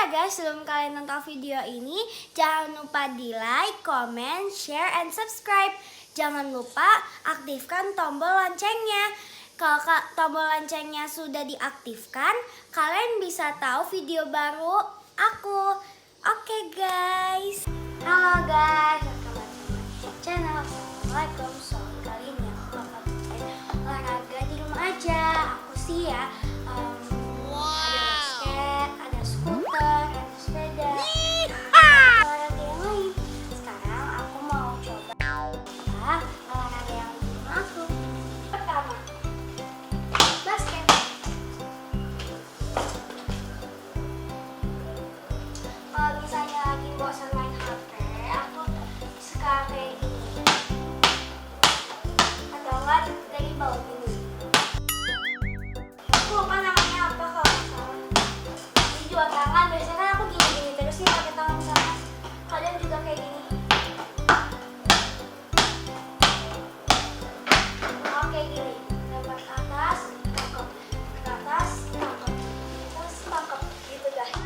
guys, sebelum kalian nonton video ini, jangan lupa di like, comment, share, and subscribe. Jangan lupa aktifkan tombol loncengnya. Kalau tombol loncengnya sudah diaktifkan, kalian bisa tahu video baru aku. Oke guys. Halo guys, welcome back to my channel. Assalamualaikum. So, kali ini aku bakal bikin olahraga di rumah aja. Aku sih ya, ada basket, ada skuter, ada sepeda, ada olahraga yang lain. Sekarang aku mau coba olahraga yang di rumah aku. Pertama, basket. Kalau misalnya lagi bosan main HP, aku suka kayak gini. Atau enggak dari bawah gini. Aku lupa namanya apa kalau nggak salah. Ini dua tangan, biasanya kan aku gini-gini terus nih pakai tangan sama. Kalian juga kayak gini. Mau kayak gini, lempar ke atas, tangkap, ke atas, tangkap, terus tangkap, gitu guys.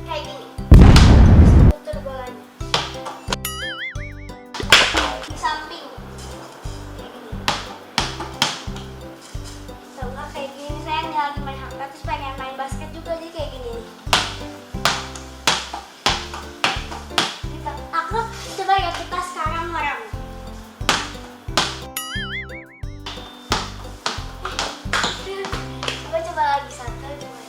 Kayak gini, putar bolanya di samping, kayak gini. Atau enggak kayak gini, saya lagi main HP terus pengen main basket juga, jadi kayak gini. Aku coba ya, kita sekarang merem. Coba lagi satu, dua.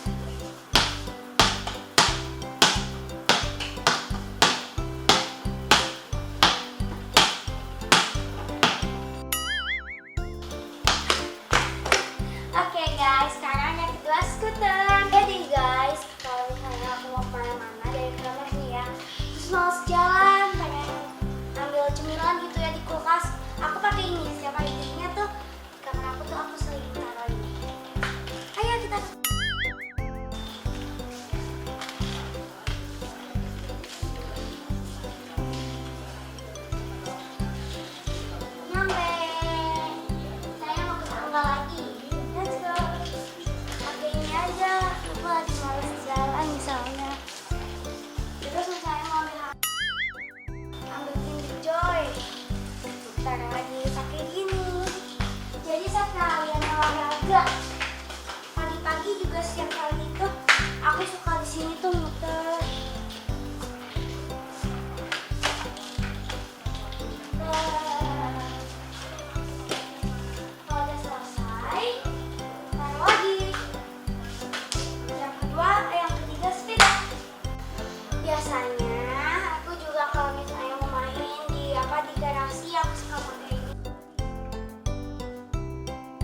Oke guys, sekarang yang kedua skuter. Jadi guys, kalau misalnya aku mau kemana-mana dari kamar nih ya, terus males jalan, pengen ambil cemilan gitu ya di kulkas, aku pakai ini. Setiap hari jadinya tuh di kamar aku tuh aku sering taruh ini. Ayo kita. Nyampe. Saya mau ke tangga lagi. Let's go. Pakai ini aja. Aku lagi males jalan misalnya. Terus misalnya mau ambil Kinder Joy. Putar lagi pakai gini. Jadi saat kalian olahraga pagi-pagi juga setiap kali itu aku suka di sini tuh muter. Kalau udah selesai, taruh lagi. Yang kedua, yang ketiga sepeda. Biasanya